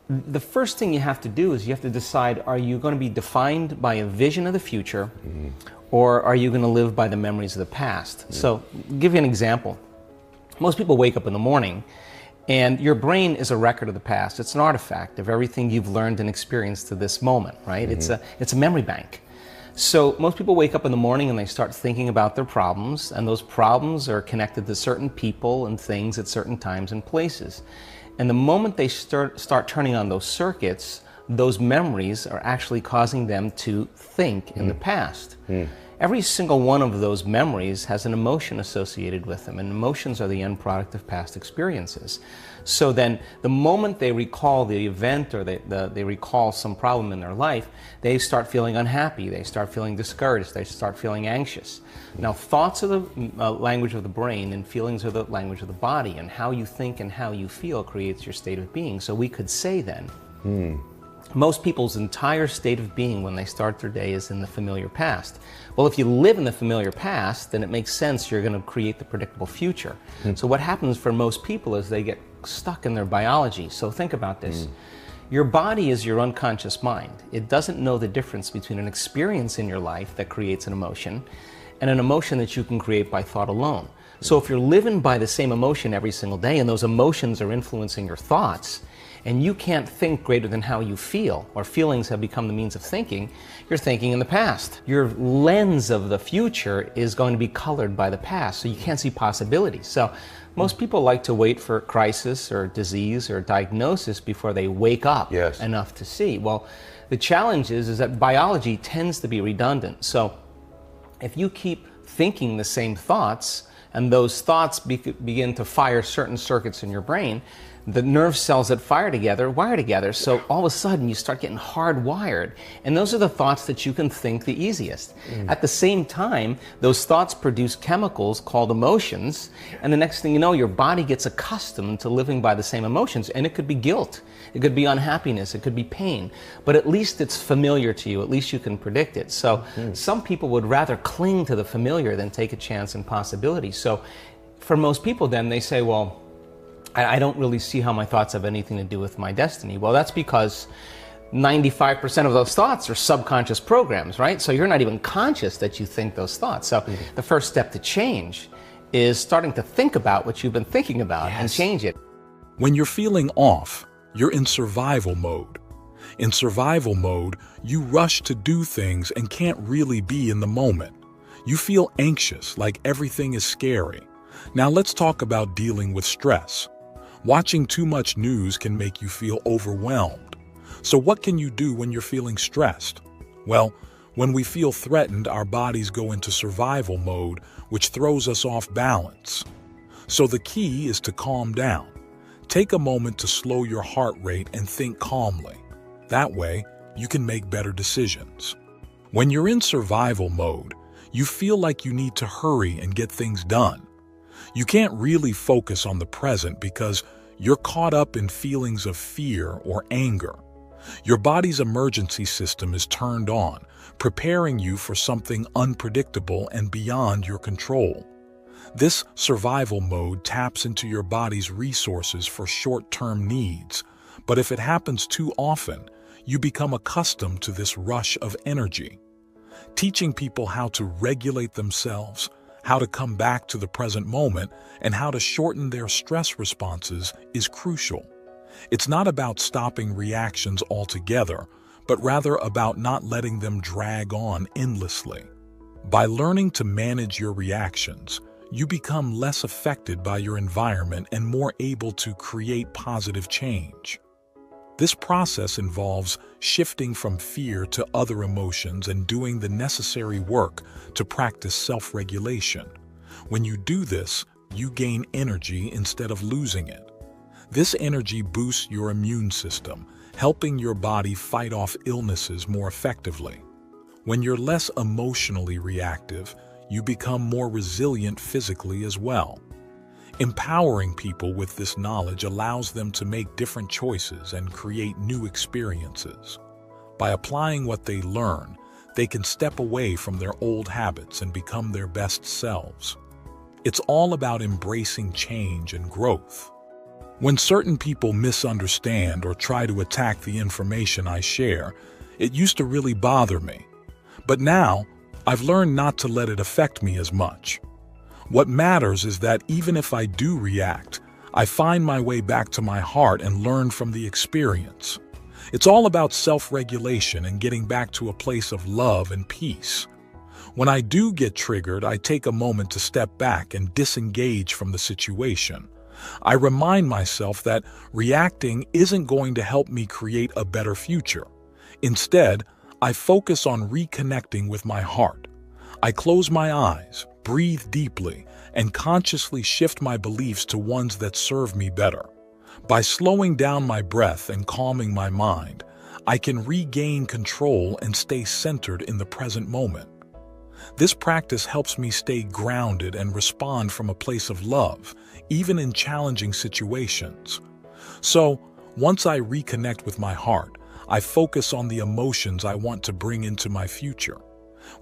The first thing you have to do is you have to decide, are you going to be defined by a vision of the future, or are you going to live by the memories of the past? So, I'll give you an example. Most people wake up in the morning and your brain is a record of the past. It's an artifact of everything you've learned and experienced to this moment, right? It's a memory bank. So most people wake up in the morning and they start thinking about their problems, and those problems are connected to certain people and things at certain times and places. And the moment they start turning on those circuits, those memories are actually causing them to think in the past. Every single one of those memories has an emotion associated with them, and emotions are the end product of past experiences. So then the moment they recall the event, or they recall some problem in their life, they start feeling unhappy, they start feeling discouraged, they start feeling anxious. Now, thoughts are the language of the brain, and feelings are the language of the body, and how you think and how you feel creates your state of being. So we could say then, most people's entire state of being when they start their day is in the familiar past. Well, if you live in the familiar past, then it makes sense you're going to create the predictable future. So what happens for most people is they get stuck in their biology. So think about this. Your body is your unconscious mind. It doesn't know the difference between an experience in your life that creates an emotion and an emotion that you can create by thought alone. So if you're living by the same emotion every single day, and those emotions are influencing your thoughts, and you can't think greater than how you feel, or feelings have become the means of thinking, you're thinking in the past. Your lens of the future is going to be colored by the past, so you can't see possibilities. So most people like to wait for crisis or disease or diagnosis before they wake up enough to see. Well, the challenge is that biology tends to be redundant. So if you keep thinking the same thoughts, and those thoughts begin to fire certain circuits in your brain, the nerve cells that fire together wire together, so all of a sudden you start getting hardwired, and those are the thoughts that you can think the easiest. At the same time, those thoughts produce chemicals called emotions, and the next thing you know, your body gets accustomed to living by the same emotions, and it could be guilt, it could be unhappiness, it could be pain, but at least it's familiar to you, at least you can predict it. So some people would rather cling to the familiar than take a chance in possibility. So for most people then, they say, well, I don't really see how my thoughts have anything to do with my destiny. Well, that's because 95% of those thoughts are subconscious programs, right? So you're not even conscious that you think those thoughts. So the first step to change is starting to think about what you've been thinking about and change it. When you're feeling off, you're in survival mode. In survival mode, you rush to do things and can't really be in the moment. You feel anxious, like everything is scary. Now let's talk about dealing with stress. Watching too much news can make you feel overwhelmed. So what can you do when you're feeling stressed? Well, when we feel threatened, our bodies go into survival mode, which throws us off balance. So the key is to calm down. Take a moment to slow your heart rate and think calmly. That way, you can make better decisions. When you're in survival mode, you feel like you need to hurry and get things done. You can't really focus on the present because you're caught up in feelings of fear or anger. Your body's emergency system is turned on, preparing you for something unpredictable and beyond your control. This survival mode taps into your body's resources for short-term needs, but if it happens too often, you become accustomed to this rush of energy. Teaching people how to regulate themselves, how to come back to the present moment, and how to shorten their stress responses is crucial. It's not about stopping reactions altogether, but rather about not letting them drag on endlessly. By learning to manage your reactions, you become less affected by your environment and more able to create positive change. This process involves shifting from fear to other emotions and doing the necessary work to practice self-regulation. When you do this, you gain energy instead of losing it. This energy boosts your immune system, helping your body fight off illnesses more effectively. When you're less emotionally reactive, you become more resilient physically as well. Empowering people with this knowledge allows them to make different choices and create new experiences. By applying what they learn, they can step away from their old habits and become their best selves. It's all about embracing change and growth. When certain people misunderstand or try to attack the information I share, it used to really bother me. But now, I've learned not to let it affect me as much. What matters is that even if I do react, I find my way back to my heart and learn from the experience. It's all about self-regulation and getting back to a place of love and peace. When I do get triggered, I take a moment to step back and disengage from the situation. I remind myself that reacting isn't going to help me create a better future. Instead, I focus on reconnecting with my heart. I close my eyes, breathe deeply, and consciously shift my beliefs to ones that serve me better. By slowing down my breath and calming my mind, I can regain control and stay centered in the present moment. This practice helps me stay grounded and respond from a place of love, even in challenging situations. So, once I reconnect with my heart, I focus on the emotions I want to bring into my future.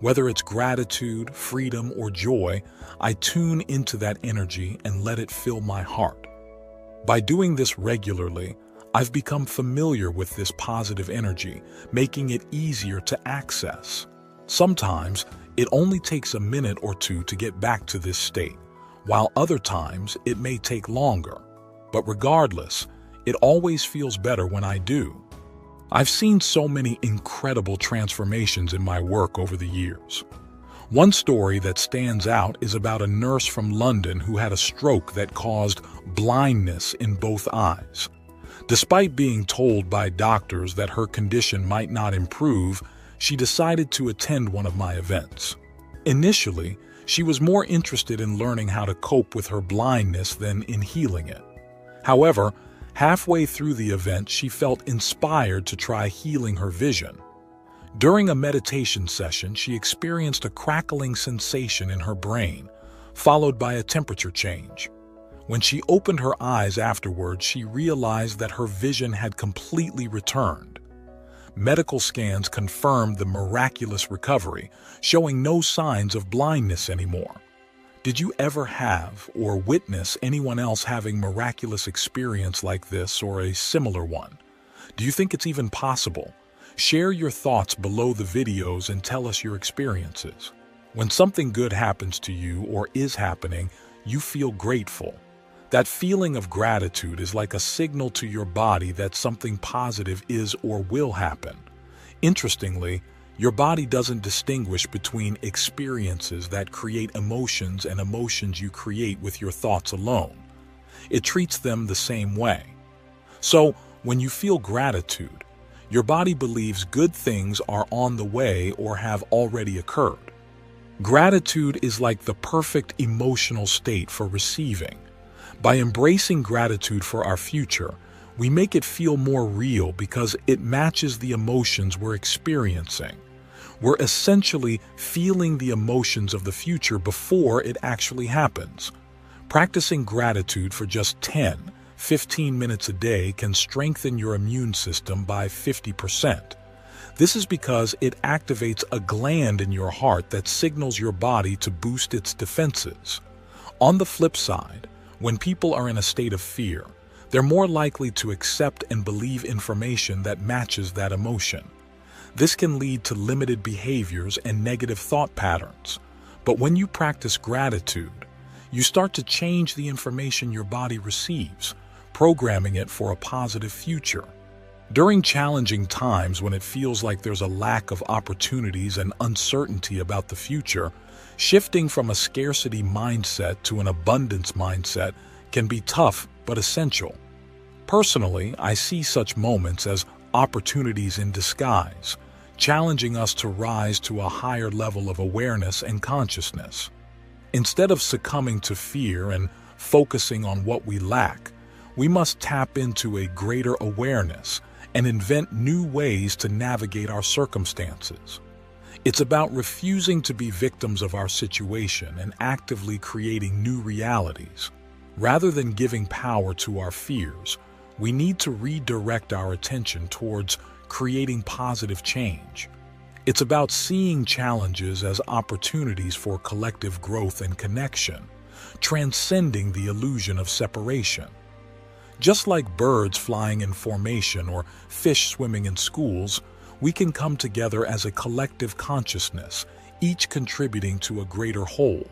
Whether it's gratitude, freedom, or joy, I tune into that energy and let it fill my heart. By doing this regularly, I've become familiar with this positive energy, making it easier to access. Sometimes, it only takes a minute or two to get back to this state, while other times it may take longer. But regardless, it always feels better when I do. I've seen so many incredible transformations in my work over the years. One story that stands out is about a nurse from London who had a stroke that caused blindness in both eyes. Despite being told by doctors that her condition might not improve, she decided to attend one of my events. Initially, she was more interested in learning how to cope with her blindness than in healing it. However, halfway through the event, she felt inspired to try healing her vision. During a meditation session, she experienced a crackling sensation in her brain, followed by a temperature change. When she opened her eyes afterwards, she realized that her vision had completely returned. Medical scans confirmed the miraculous recovery, showing no signs of blindness anymore. Did you ever have or witness anyone else having miraculous experience like this or a similar one? Do you think it's even possible? Share your thoughts below the videos and tell us your experiences. When something good happens to you or is happening, you feel grateful. That feeling of gratitude is like a signal to your body that something positive is or will happen. Interestingly, your body doesn't distinguish between experiences that create emotions and emotions you create with your thoughts alone. It treats them the same way. So, when you feel gratitude, your body believes good things are on the way or have already occurred. Gratitude is like the perfect emotional state for receiving. By embracing gratitude for our future, we make it feel more real because it matches the emotions we're experiencing. We're essentially feeling the emotions of the future before it actually happens. Practicing gratitude for just 10-15 minutes a day can strengthen your immune system by 50%. This is because it activates a gland in your heart that signals your body to boost its defenses. On the flip side, when people are in a state of fear, they're more likely to accept and believe information that matches that emotion. This can lead to limited behaviors and negative thought patterns. But when you practice gratitude, you start to change the information your body receives, programming it for a positive future. During challenging times when it feels like there's a lack of opportunities and uncertainty about the future, shifting from a scarcity mindset to an abundance mindset can be tough but essential. Personally, I see such moments as opportunities in disguise, challenging us to rise to a higher level of awareness and consciousness. Instead of succumbing to fear and focusing on what we lack, we must tap into a greater awareness and invent new ways to navigate our circumstances. It's about refusing to be victims of our situation and actively creating new realities. Rather than giving power to our fears, we need to redirect our attention towards creating positive change. It's about seeing challenges as opportunities for collective growth and connection, transcending the illusion of separation. Just like birds flying in formation or fish swimming in schools, we can come together as a collective consciousness, each contributing to a greater whole.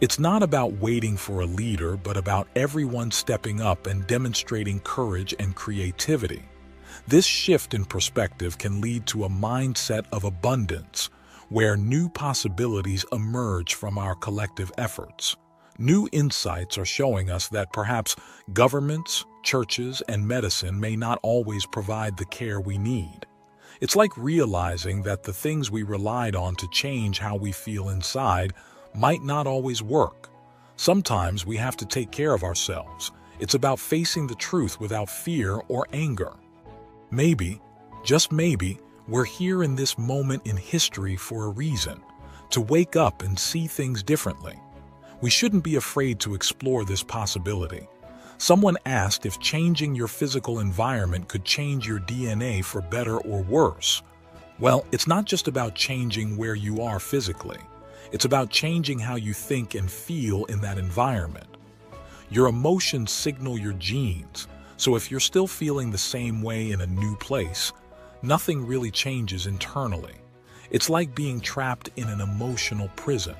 It's not about waiting for a leader, but about everyone stepping up and demonstrating courage and creativity. This shift in perspective can lead to a mindset of abundance, where new possibilities emerge from our collective efforts. New insights are showing us that perhaps governments, churches, and medicine may not always provide the care we need. It's like realizing that the things we relied on to change how we feel inside might not always work. Sometimes we have to take care of ourselves. It's about facing the truth without fear or anger. Maybe, just maybe, we're here in this moment in history for a reason, to wake up and see things differently. We shouldn't be afraid to explore this possibility. Someone asked if changing your physical environment could change your DNA for better or worse. Well, it's not just about changing where you are physically. It's about changing how you think and feel in that environment. Your emotions signal your genes, so if you're still feeling the same way in a new place, nothing really changes internally. It's like being trapped in an emotional prison.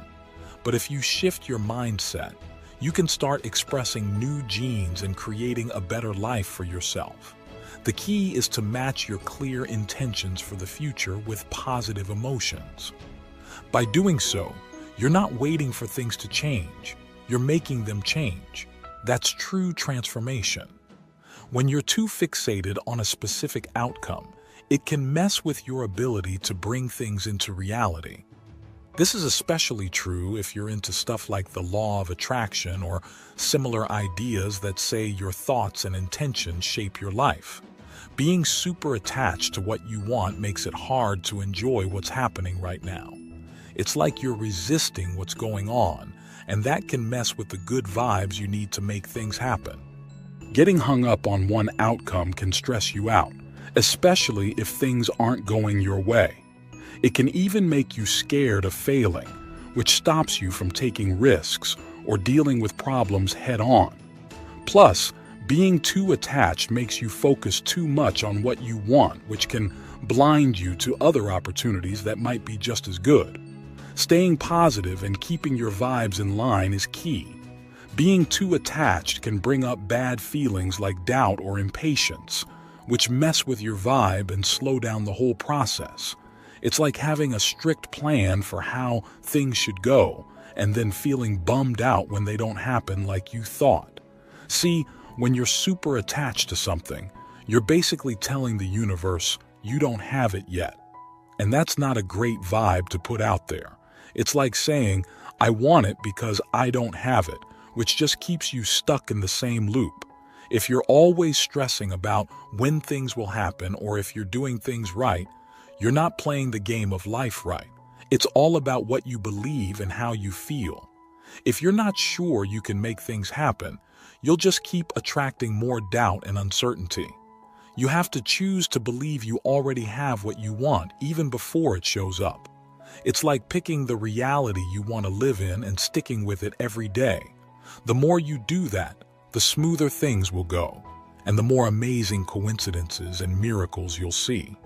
But if you shift your mindset, you can start expressing new genes and creating a better life for yourself. The key is to match your clear intentions for the future with positive emotions. By doing so, you're not waiting for things to change. You're making them change. That's true transformation. When you're too fixated on a specific outcome, it can mess with your ability to bring things into reality. This is especially true if you're into stuff like the law of attraction or similar ideas that say your thoughts and intentions shape your life. Being super attached to what you want makes it hard to enjoy what's happening right now. It's like you're resisting what's going on, and that can mess with the good vibes you need to make things happen. Getting hung up on one outcome can stress you out, especially if things aren't going your way. It can even make you scared of failing, which stops you from taking risks or dealing with problems head-on. Plus, being too attached makes you focus too much on what you want, which can blind you to other opportunities that might be just as good. Staying positive and keeping your vibes in line is key. Being too attached can bring up bad feelings like doubt or impatience, which mess with your vibe and slow down the whole process. It's like having a strict plan for how things should go, and then feeling bummed out when they don't happen like you thought. See, when you're super attached to something, you're basically telling the universe you don't have it yet. And that's not a great vibe to put out there. It's like saying, I want it because I don't have it, which just keeps you stuck in the same loop. If you're always stressing about when things will happen or if you're doing things right, you're not playing the game of life right. It's all about what you believe and how you feel. If you're not sure you can make things happen, you'll just keep attracting more doubt and uncertainty. You have to choose to believe you already have what you want even before it shows up. It's like picking the reality you want to live in and sticking with it every day. The more you do that, the smoother things will go, and the more amazing coincidences and miracles you'll see.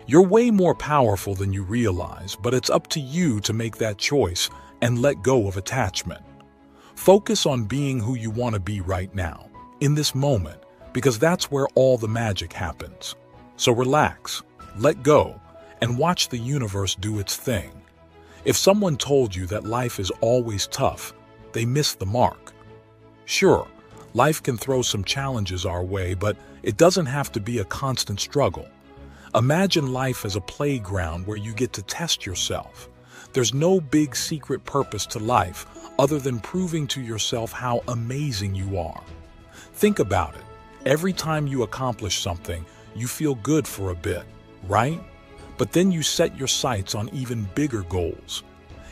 You're way more powerful than you realize, but it's up to you to make that choice and let go of attachment. Focus on being who you want to be right now, in this moment, because that's where all the magic happens. So relax, let go, and watch the universe do its thing. If someone told you that life is always tough, they missed the mark. Sure, life can throw some challenges our way, but it doesn't have to be a constant struggle. Imagine life as a playground where you get to test yourself. There's no big secret purpose to life other than proving to yourself how amazing you are. Think about it. Every time you accomplish something, you feel good for a bit, right? But then you set your sights on even bigger goals.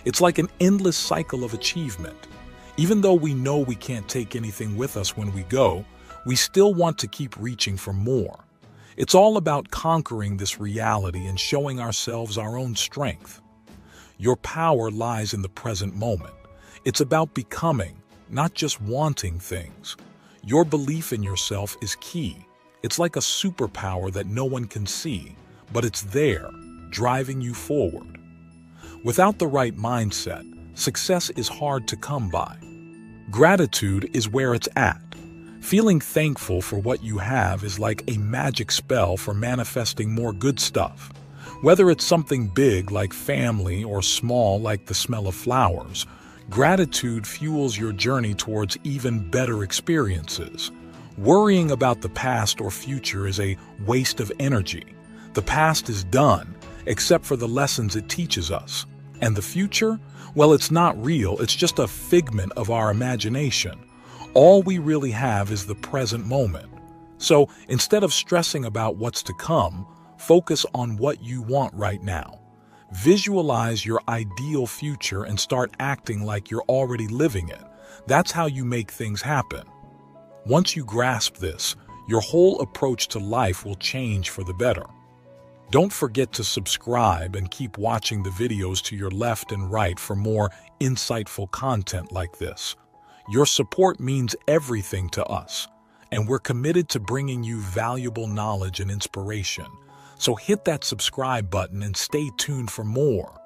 It's like an endless cycle of achievement. Even though we know we can't take anything with us when we go, we still want to keep reaching for more. It's all about conquering this reality and showing ourselves our own strength. Your power lies in the present moment. It's about becoming, not just wanting things. Your belief in yourself is key. It's like a superpower that no one can see, but it's there, driving you forward. Without the right mindset, success is hard to come by. Gratitude is where it's at. Feeling thankful for what you have is like a magic spell for manifesting more good stuff. Whether it's something big like family or small like the smell of flowers, gratitude fuels your journey towards even better experiences. Worrying about the past or future is a waste of energy. The past is done, except for the lessons it teaches us. And the future? Well, it's not real, it's just a figment of our imagination. All we really have is the present moment. So instead of stressing about what's to come, focus on what you want right now. Visualize your ideal future and start acting like you're already living it. That's how you make things happen. Once you grasp this, your whole approach to life will change for the better. Don't forget to subscribe and keep watching the videos to your left and right for more insightful content like this. Your support means everything to us, and we're committed to bringing you valuable knowledge and inspiration. So hit that subscribe button and stay tuned for more.